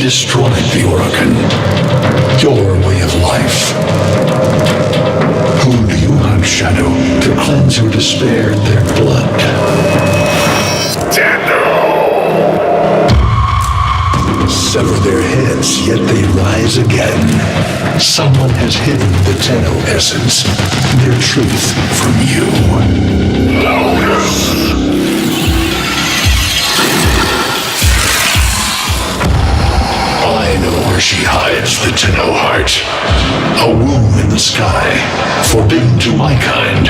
destroyed the Orokin, your way of life. Whom do you hunt, Shadow, to cleanse your despair in their blood? Sever their heads, yet they rise again. Someone has hidden the Tenno essence, their truth from you. I know where she hides the Tenno heart. A womb in the sky, forbidden to my kind.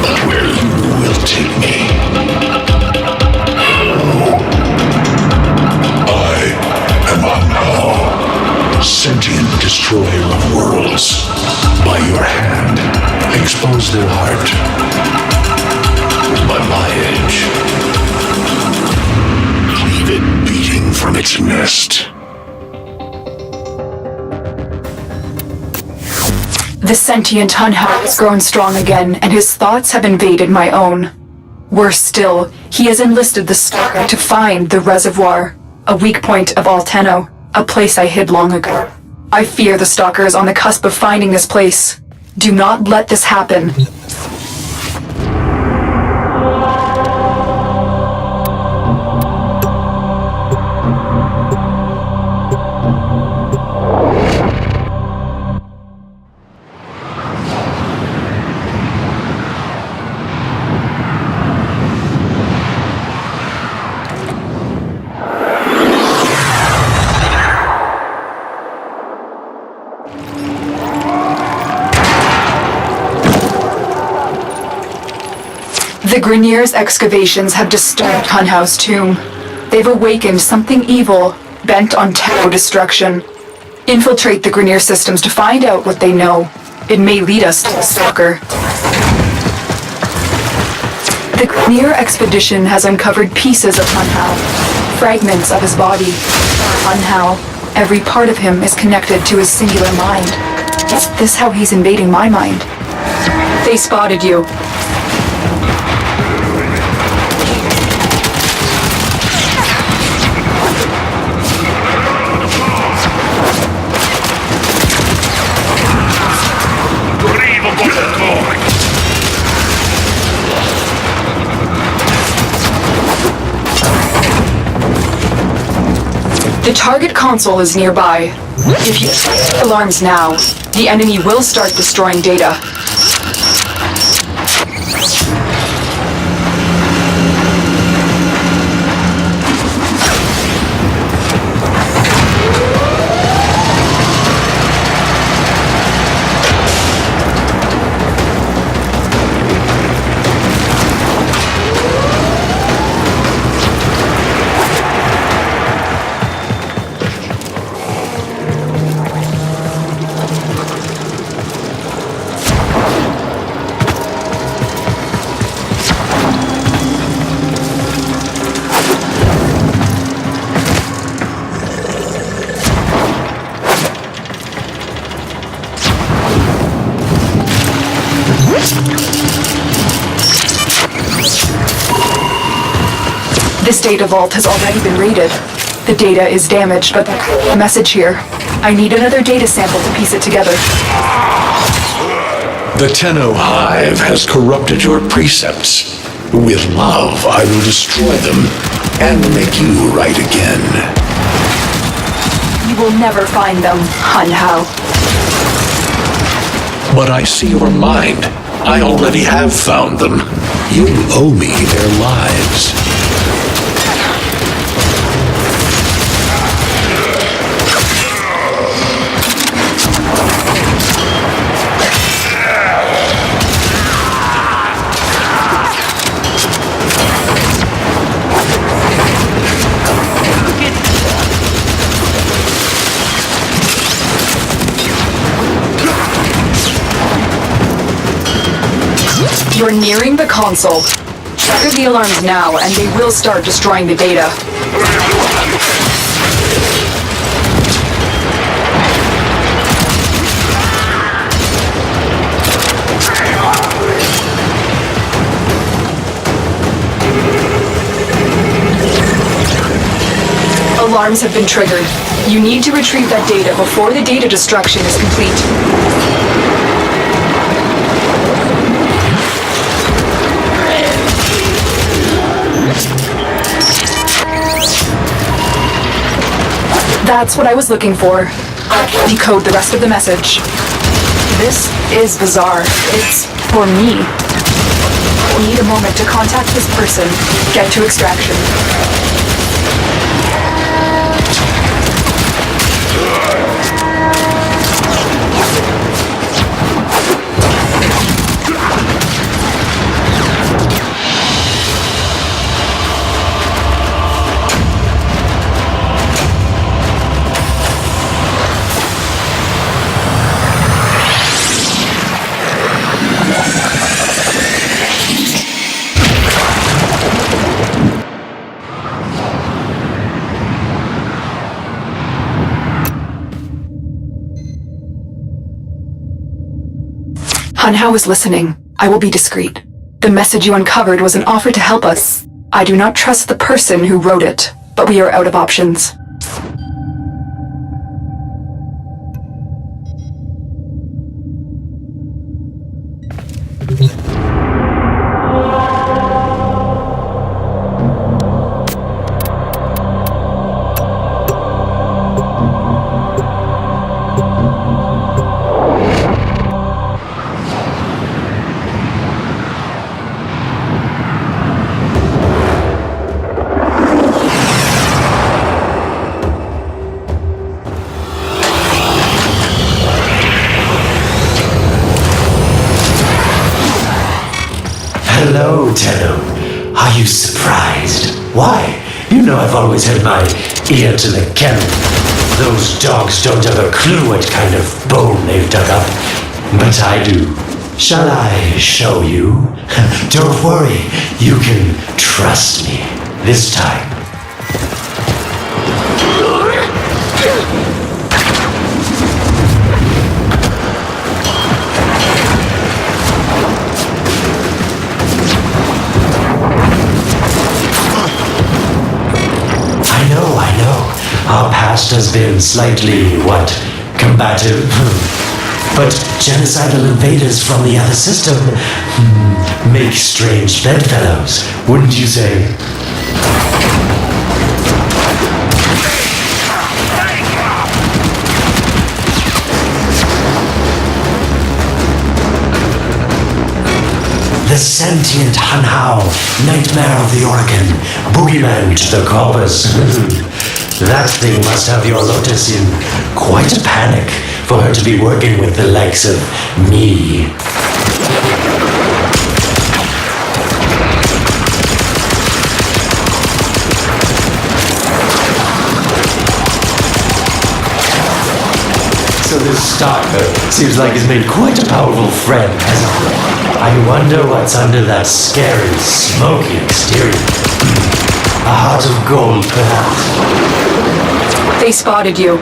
But where you will take me. Sentient destroyer of worlds. By your hand, expose their heart. By my edge, leave it beating from its nest. The sentient Hunhow has grown strong again, and his thoughts have invaded my own. Worse still, he has enlisted the Stalker to find the reservoir, a weak point of all Tenno. A place I hid long ago. I fear the Stalker is on the cusp of finding this place. Do not let this happen. The Grineer's excavations have disturbed Hunhow's tomb. They've awakened something evil, bent on Tenno destruction. Infiltrate the Grineer systems to find out what they know. It may lead us to the Stalker. The Grineer expedition has uncovered pieces of Hunhow, fragments of his body. Hunhow, every part of him is connected to his singular mind. Is this how he's invading my mind? They spotted you. The target console is nearby. If you set alarms now, the enemy will start destroying data. This data vault has already been raided. The data is damaged, but a message here. I need another data sample to piece it together. The Tenno Hive has corrupted your precepts. With love, I will destroy them and make you right again. You will never find them, Hunhow. But I see your mind. I already have found them. You owe me their lives. You're nearing the console. Trigger the alarms now, and they will start destroying the data. Alarms have been triggered. You need to retrieve that data before the data destruction is complete. That's what I was looking for. Decode the rest of the message. This is bizarre. It's for me. Need a moment to contact this person. Get to extraction. Hanhao is listening. I will be discreet. The message you uncovered was an offer to help us. I do not trust the person who wrote it, but we are out of options. Hello, Tenno. Are you surprised? Why? You know I've always had my ear to the kennel. Those dogs don't have a clue what kind of bone they've dug up. But I do. Shall I show you? Don't worry. You can trust me. This time. I know. Our past has been slightly, combative? But genocidal invaders from the other system make strange bedfellows, wouldn't you say? The sentient Hanhao, nightmare of the Oregon, boogeyman to the corpus. That thing must have your Lotus in quite a panic for her to be working with the likes of me. So this stalker seems like he's made quite a powerful friend, hasn't he? I wonder what's under that scary, smoky exterior. A heart of gold, perhaps. They spotted you.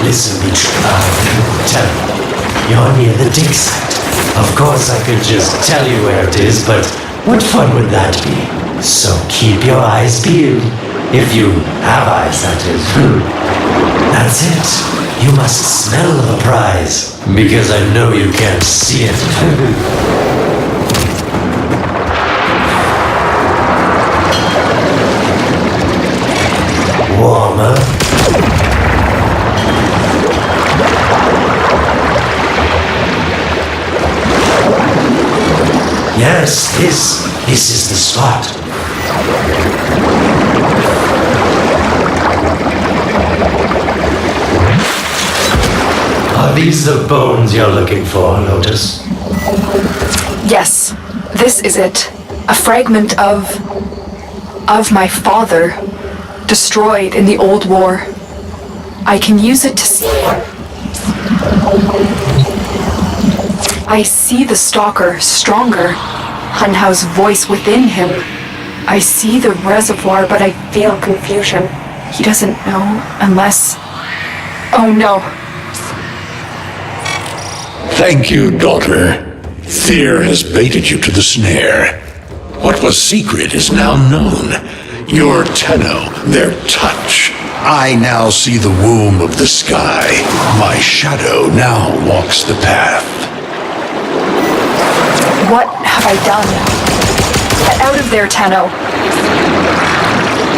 Listen, tell me, you're near the dig site. Of course I could just tell you where it is, but what fun would that be? So keep your eyes peeled. If you have eyes, that is. That's it. You must smell the prize, because I know you can't see it. Warmer. Yes, this is the spot. Are these the bones you're looking for, Lotus? Yes, this is it. A fragment of my father, destroyed in the old war. I can use it to see. I see the stalker stronger. Hunhow's voice within him. I see the reservoir, but I feel confusion. He doesn't know unless... Oh no. Thank you, daughter. Fear has baited you to the snare. What was secret is now known. Your Tenno, their touch. I now see the womb of the sky. My shadow now walks the path. What have I done? Get out of there, Tenno.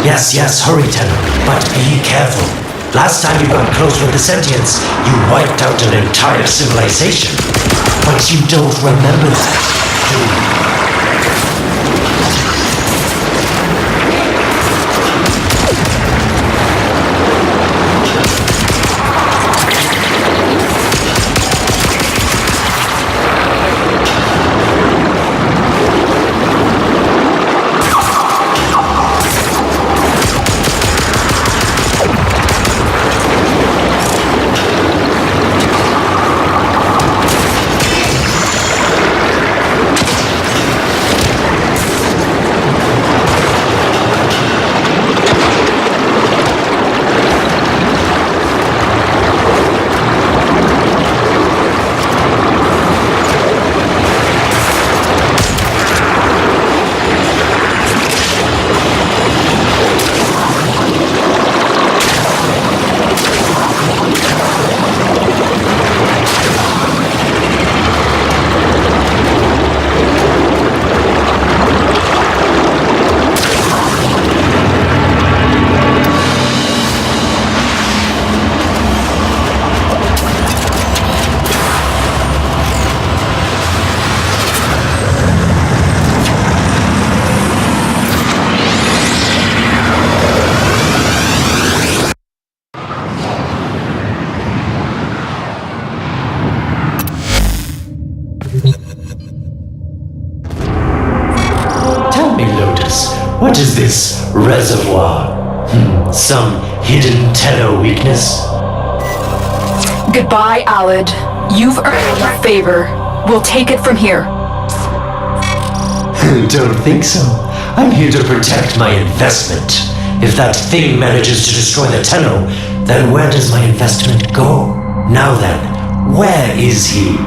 Yes, hurry, Tenno, but be careful. Last time you got close with the sentients, you wiped out an entire civilization. But you don't remember that, do you? What is this reservoir? Some hidden Tenno weakness? Goodbye, Alad. You've earned my favor. We'll take it from here. Don't think so. I'm here to protect my investment. If that thing manages to destroy the Tenno, then where does my investment go? Now then, where is he?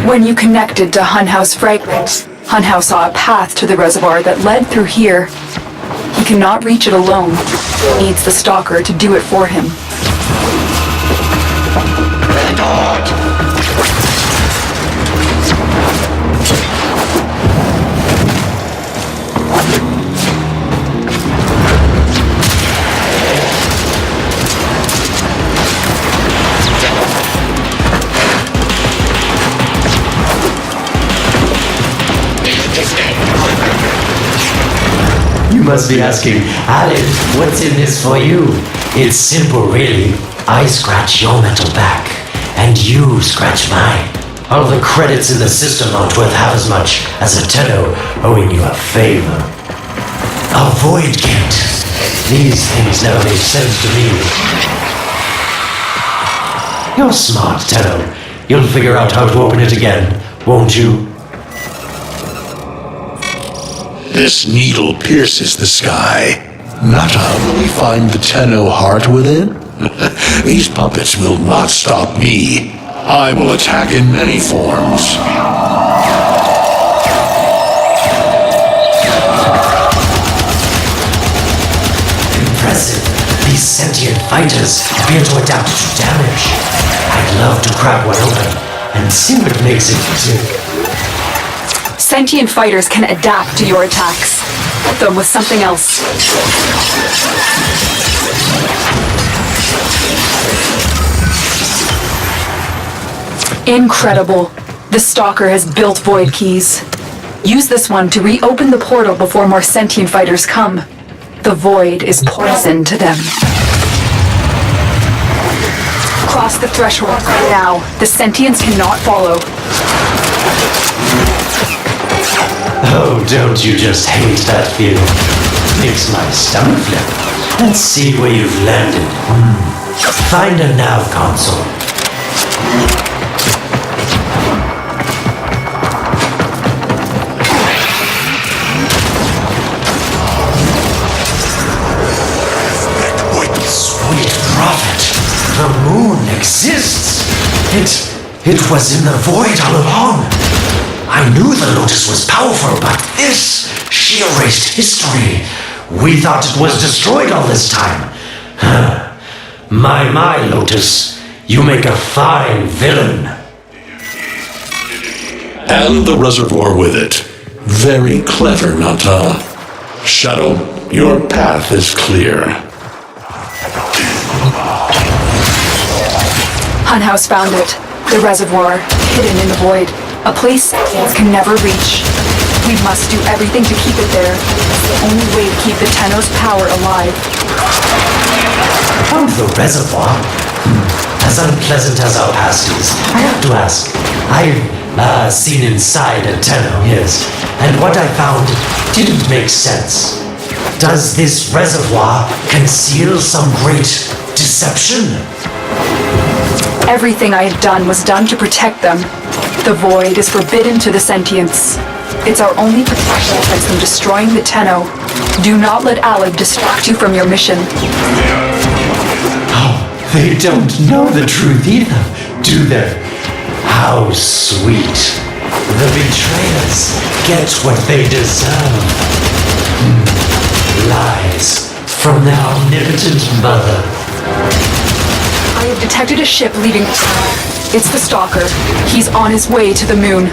When you connected to Hunhow's fragment, Hunhow saw a path to the reservoir that led through here. He cannot reach it alone. He needs the stalker to do it for him. You must be asking, Alan, what's in this for you? It's simple, really. I scratch your metal back, and you scratch mine. All the credits in the system aren't worth half as much as a Tenno owing you a favor. A void gate. These things never made sense to me. You're smart, Tenno. You'll figure out how to open it again, won't you? This needle pierces the sky. Nata, will we find the Tenno heart within? These puppets will not stop me. I will attack in many forms. fighters appear to adapt to damage. I'd love to crack one open and see what makes it tick. Sentient fighters can adapt to your attacks. Hit them with something else. Incredible. The Stalker has built void keys. Use this one to reopen the portal before more sentient fighters come. The void is poison to them. Cross the threshold now. The sentients cannot follow. Oh, don't you just hate that feeling? Makes my stomach flip. Let's see where you've landed. Find a nav console. Sweet prophet, the moon exists. It was in the void all along. I knew the Lotus was powerful, but this, she erased history. We thought it was destroyed all this time. My, Lotus, you make a fine villain. And the reservoir with it. Very clever, Nata. Shadow, your path is clear. Hunhouse found it. The reservoir, hidden in the void. A place sentients can never reach. We must do everything to keep it there. It's the only way to keep the Tenno's power alive. Found the reservoir? As unpleasant as our past is, I have to ask. I've seen inside a Tenno, yes. And what I found didn't make sense. Does this reservoir conceal some great deception? Everything I have done was done to protect them. The void is forbidden to the sentients. It's our only protection against them destroying the Tenno. Do not let Aleb distract you from your mission. Oh, they don't know the truth either, do they? How sweet. The betrayers get what they deserve. Lies from their omnipotent mother. I have detected a ship leaving. It's the Stalker. He's on his way to the moon.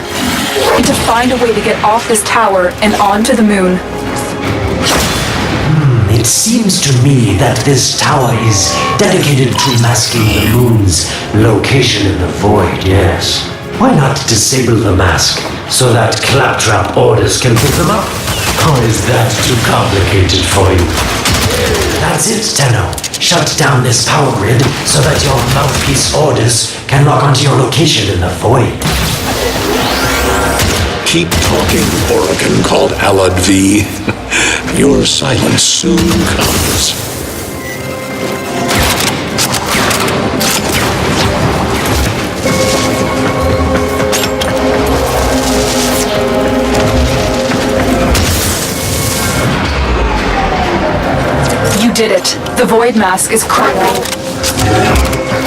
We need to find a way to get off this tower and onto the moon. It seems to me that this tower is dedicated to masking the moon's location in the void, yes. Why not disable the mask so that claptrap orders can pick them up? Or is that too complicated for you? That's it, Tenno. Shut down this power grid so that your mouthpiece orders can lock onto your location in the void. Keep talking, Oracle called Alad V. Your silence soon comes. You did it. The void mask is cracked.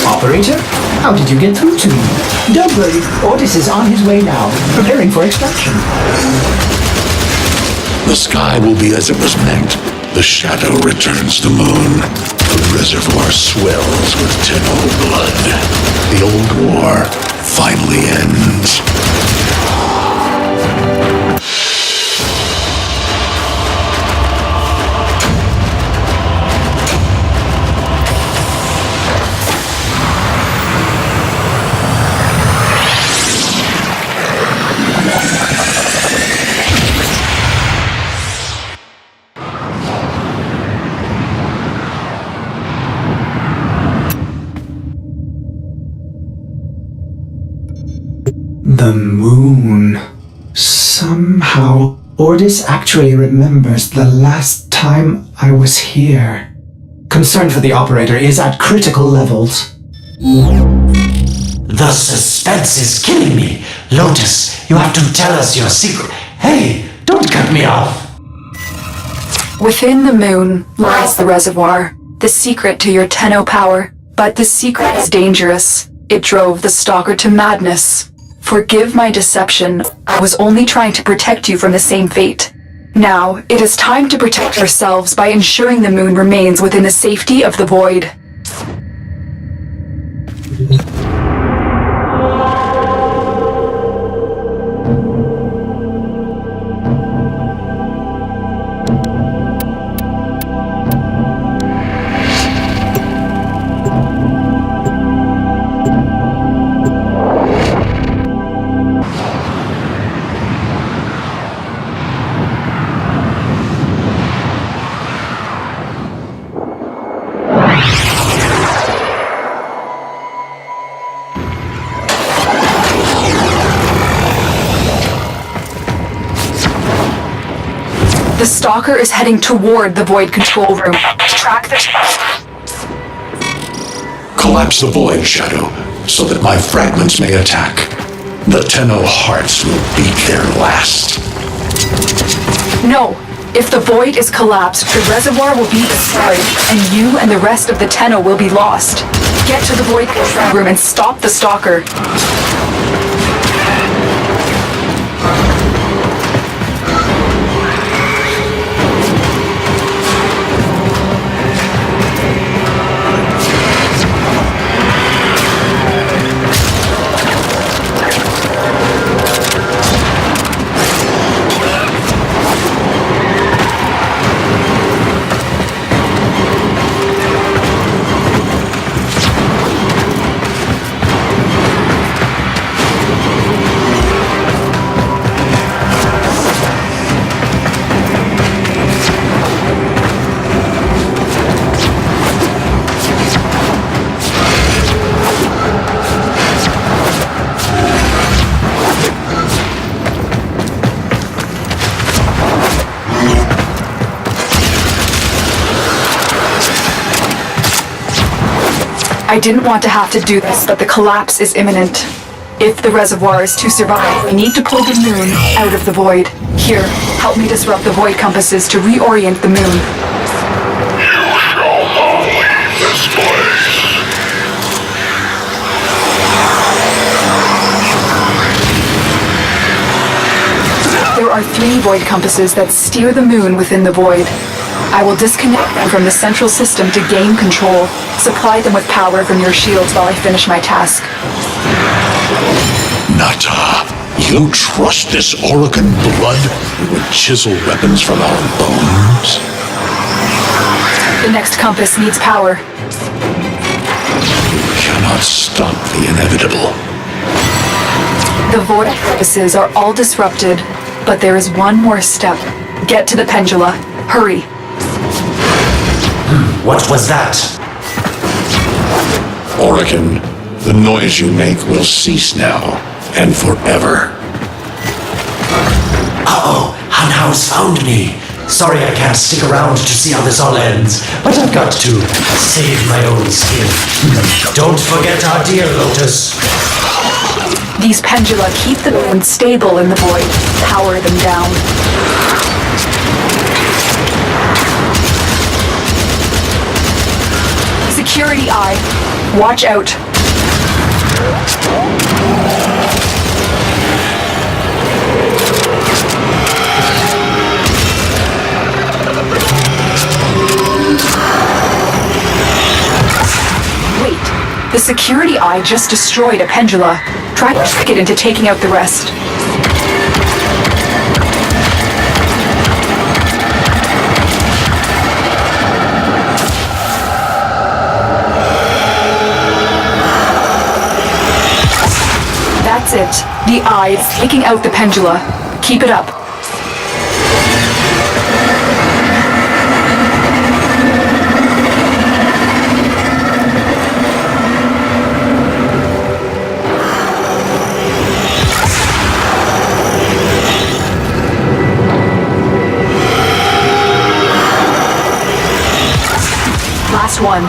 Operator, how did you get through to me? Don't worry, Otis is on his way now, preparing for extraction. The sky will be as it was meant. The shadow returns the moon. The reservoir swells with Tenno blood. The old war finally ends. The moon. Somehow, Ordis actually remembers the last time I was here. Concern for the operator is at critical levels. The suspense is killing me. Lotus, you have to tell us your secret. Hey, don't cut me off. Within the moon lies the reservoir, the secret to your Tenno power. But the secret is dangerous. It drove the Stalker to madness. Forgive my deception. I was only trying to protect you from the same fate. Now, it is time to protect ourselves by ensuring the moon remains within the safety of the void. The stalker is heading toward the void control room. Track the... Collapse the void, Shadow, so that my fragments may attack. The Tenno hearts will beat their last. No! If the void is collapsed, the reservoir will be destroyed, and you and the rest of the Tenno will be lost. Get to the void control room and stop the stalker. I didn't want to have to do this, but the collapse is imminent. If the reservoir is to survive, we need to pull the moon out of the void. Here, help me disrupt the void compasses to reorient the moon. You shall not leave this place. There are 3 void compasses that steer the moon within the void. I will disconnect them from the central system to gain control. Supply them with power from your shields while I finish my task. Nata, you trust this Orokin blood who would chisel weapons from our bones? The next compass needs power. You cannot stop the inevitable. The void compasses are all disrupted, but there is one more step. Get to the pendula. Hurry. What was that? Orokin, the noise you make will cease now, and forever. Uh-oh, Hunhouse found me. Sorry I can't stick around to see how this all ends, but I've got to save my own skin. Don't forget our dear Lotus. These pendula keep the moon stable in the void. Power them down. Security eye. Watch out. Wait, the security eye just destroyed a pendula. Try to trick it into taking out the rest. That's it. The eye is taking out the pendula. Keep it up. Last one.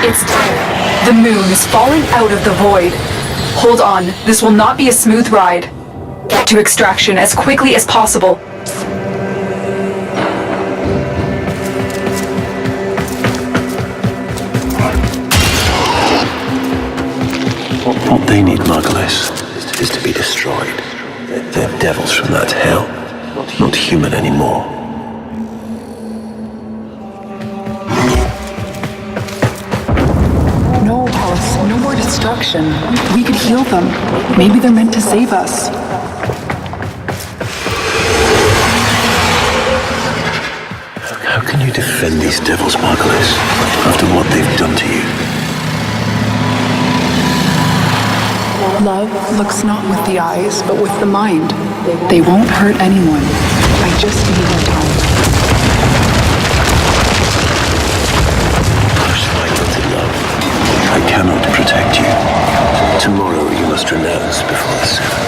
It's time. The moon is falling out of the void. Hold on, this will not be a smooth ride. Get to extraction as quickly as possible. What they need, Margulis, is to be destroyed. They're devils from that hell, not human anymore. No, Alice, no more destruction. We could heal them. Maybe they're meant to save us. How can you defend these devils, Margulis, after what they've done to you? Love looks not with the eyes, but with the mind. They won't hurt anyone. I just need more time. Hush, my guilty love. I cannot protect you. Tomorrow you must renounce before the sun.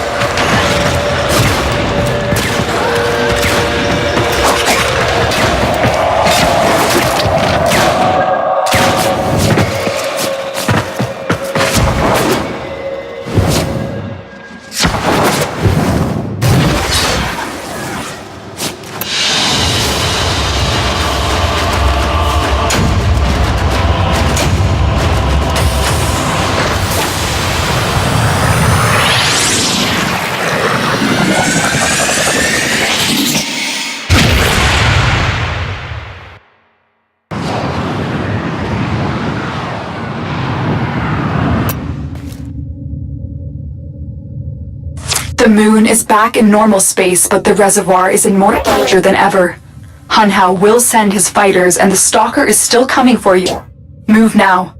The moon is back in normal space, but the reservoir is in more danger than ever. Hunhao will send his fighters, and the Stalker is still coming for you. Move now.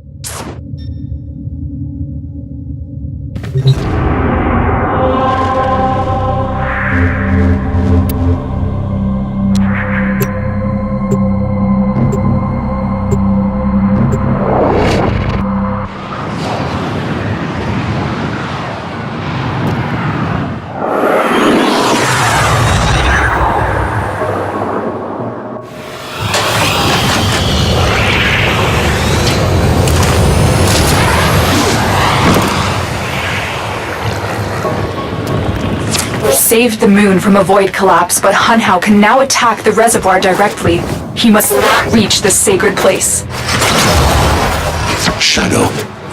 Saved the moon from a void collapse, but Hunhao can now attack the reservoir directly. He must not reach this sacred place. Shadow,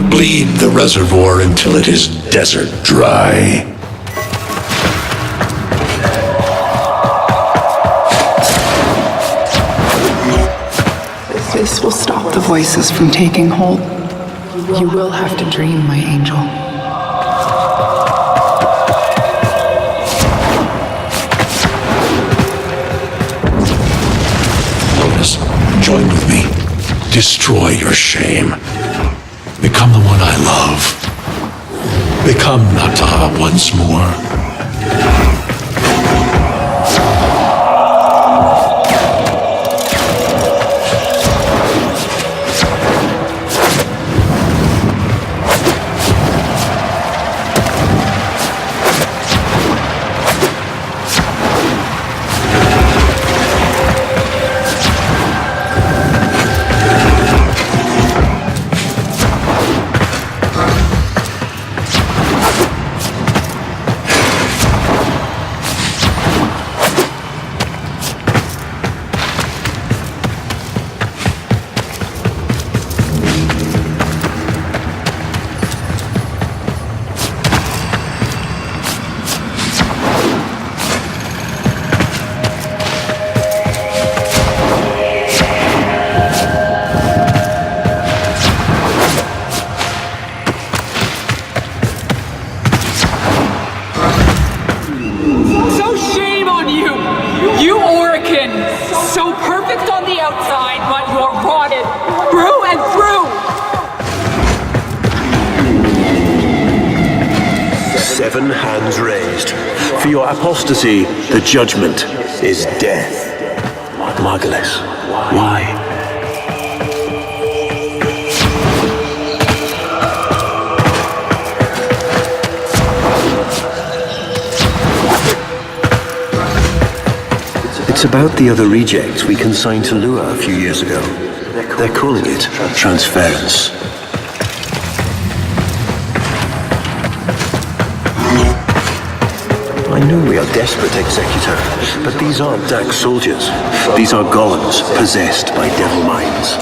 bleed the reservoir until it is desert dry. This will stop the voices from taking hold. You will have to dream, my angel. Join with me. Destroy your shame. Become the one I love. Become Nata once more. Seven hands raised. For your apostasy, the judgment is death. Margulis, why? It's about the other rejects we consigned to Lua a few years ago. They're calling it transference. I know we are desperate, Executor, but these aren't Dax soldiers. These are golems possessed by devil minds.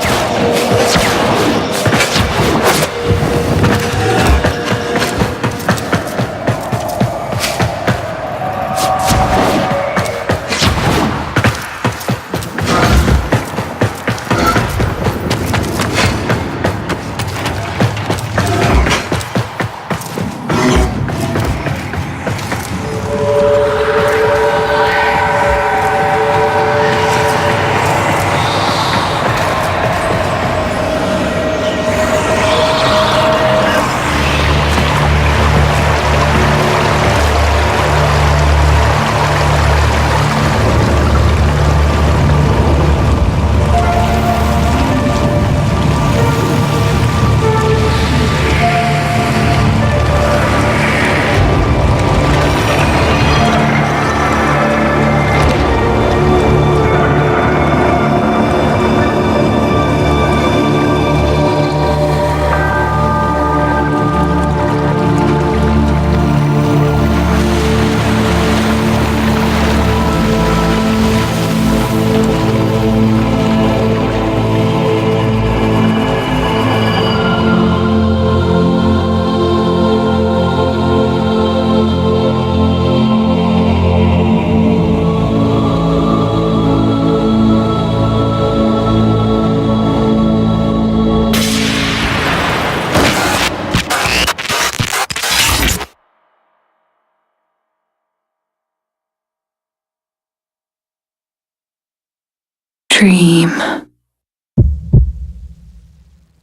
dream.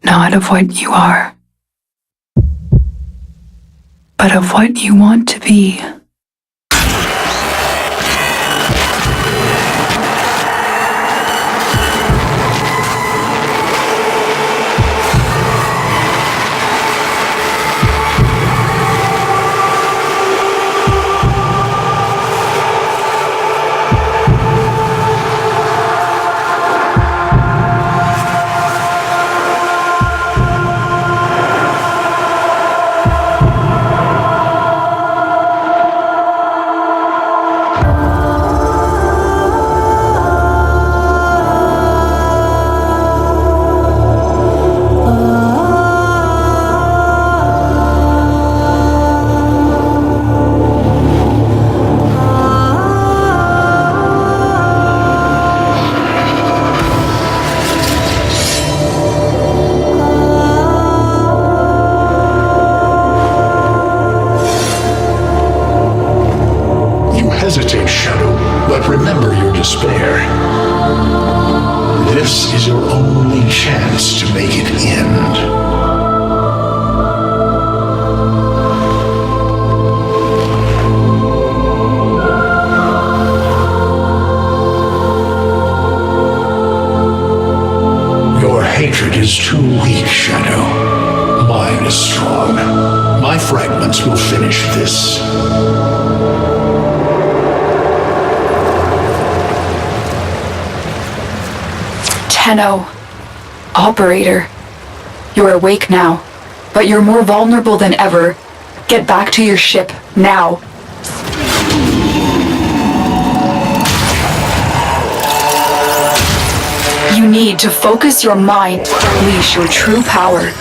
Not of what you are, but of what you want to be. Hesitate, Shadow, but remember your despair. This is your only chance to make it end. Your hatred is too weak, Shadow. Mine is strong. My fragments will finish this. Tenno. Operator. You're awake now, but you're more vulnerable than ever. Get back to your ship, now. You need to focus your mind to unleash your true power.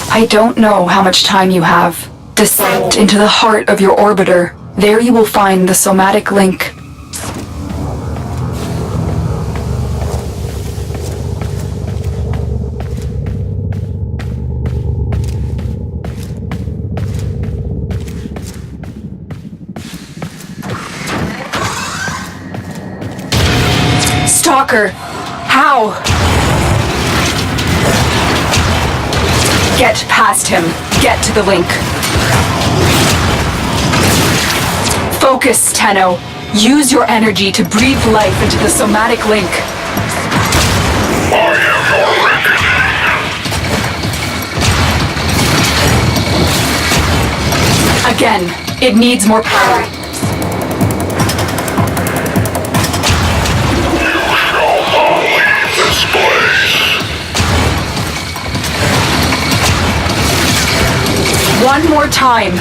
I don't know how much time you have. Descend into the heart of your orbiter. There you will find the somatic link. Stalker! How? Get past him. Get to the link. Focus, Tenno. Use your energy to breathe life into the somatic link. I am your reckoning. Again, it needs more power. This place. One more time.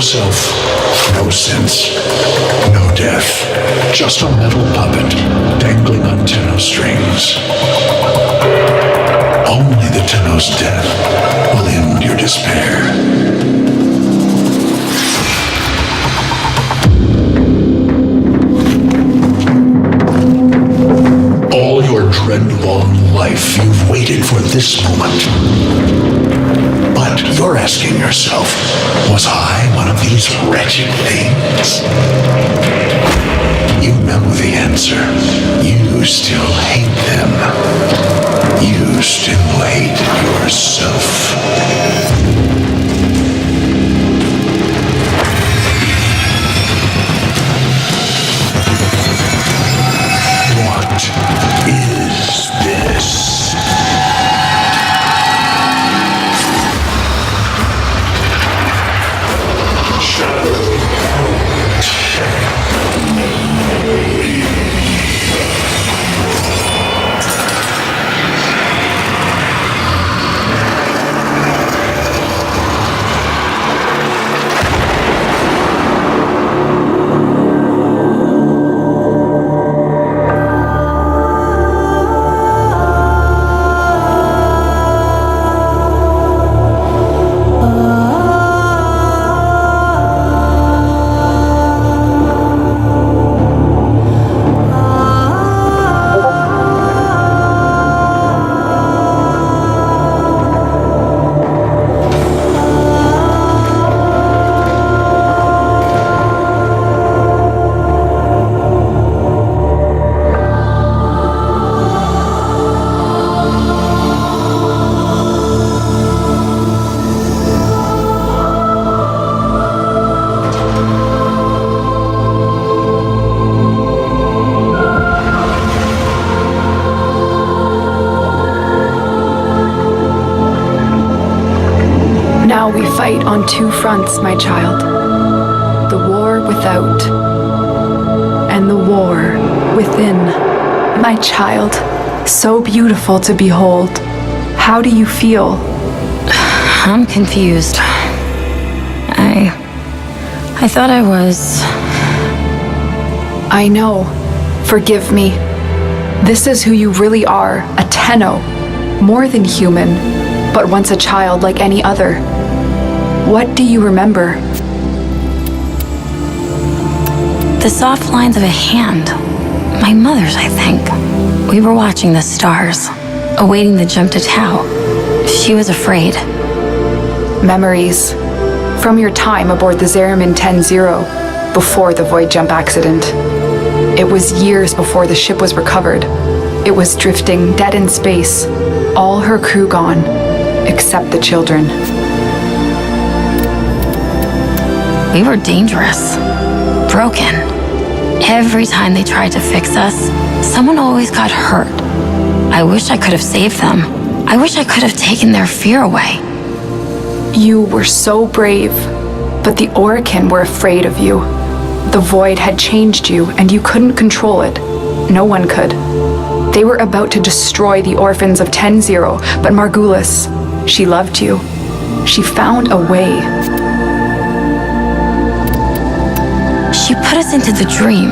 yourself, no sense, no death, just a metal puppet dangling on Tenno strings. Only the Tenno's death will end your despair. All your dread-long life, you've waited for this moment. But you're asking yourself, was I one of these wretched things? You know the answer. You still hate them. You still hate yourself. What is this? Now we fight on two fronts, my child. The war without, and the war within. My child, so beautiful to behold. How do you feel? I'm confused. I thought I was... I know. Forgive me. This is who you really are, a Tenno. More than human, but once a child like any other. What do you remember? The soft lines of a hand. My mother's, I think. We were watching the stars, awaiting the jump to Tau. She was afraid. Memories. From your time aboard the Zariman 10-0, before the void jump accident. It was years before the ship was recovered. It was drifting dead in space, all her crew gone, except the children. We were dangerous, broken. Every time they tried to fix us, someone always got hurt. I wish I could have saved them. I wish I could have taken their fear away. You were so brave, but the Orokin were afraid of you. The void had changed you, and you couldn't control it. No one could. They were about to destroy the orphans of 10-0, but Margulis, she loved you. She found a way. She put us into the dream,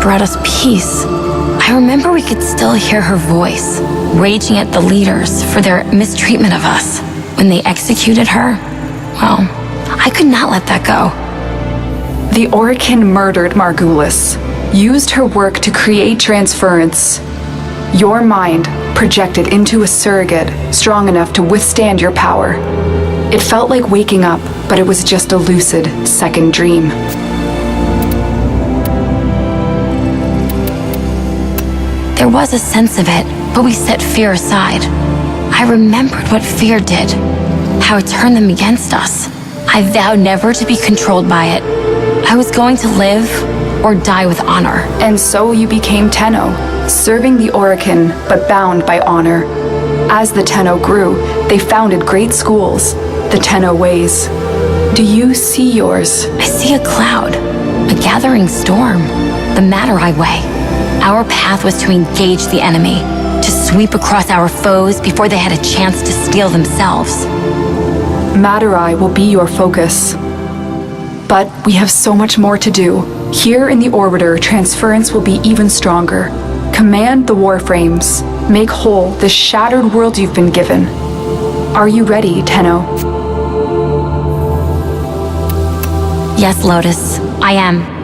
brought us peace. I remember we could still hear her voice, raging at the leaders for their mistreatment of us. When they executed her, well, I could not let that go. The Orokin murdered Margulis, used her work to create transference. Your mind projected into a surrogate strong enough to withstand your power. It felt like waking up, but it was just a lucid second dream. There was a sense of it, but we set fear aside. I remembered what fear did, how it turned them against us. I vowed never to be controlled by it. I was going to live or die with honor. And so you became Tenno, serving the Orokin, but bound by honor. As the Tenno grew, they founded great schools, the Tenno ways. Do you see yours? I see a cloud, a gathering storm, the Matarai way. Our path was to engage the enemy, to sweep across our foes before they had a chance to steal themselves. Matarai will be your focus. But we have so much more to do. Here in the Orbiter, transference will be even stronger. Command the Warframes. Make whole the shattered world you've been given. Are you ready, Tenno? Yes, Lotus, I am.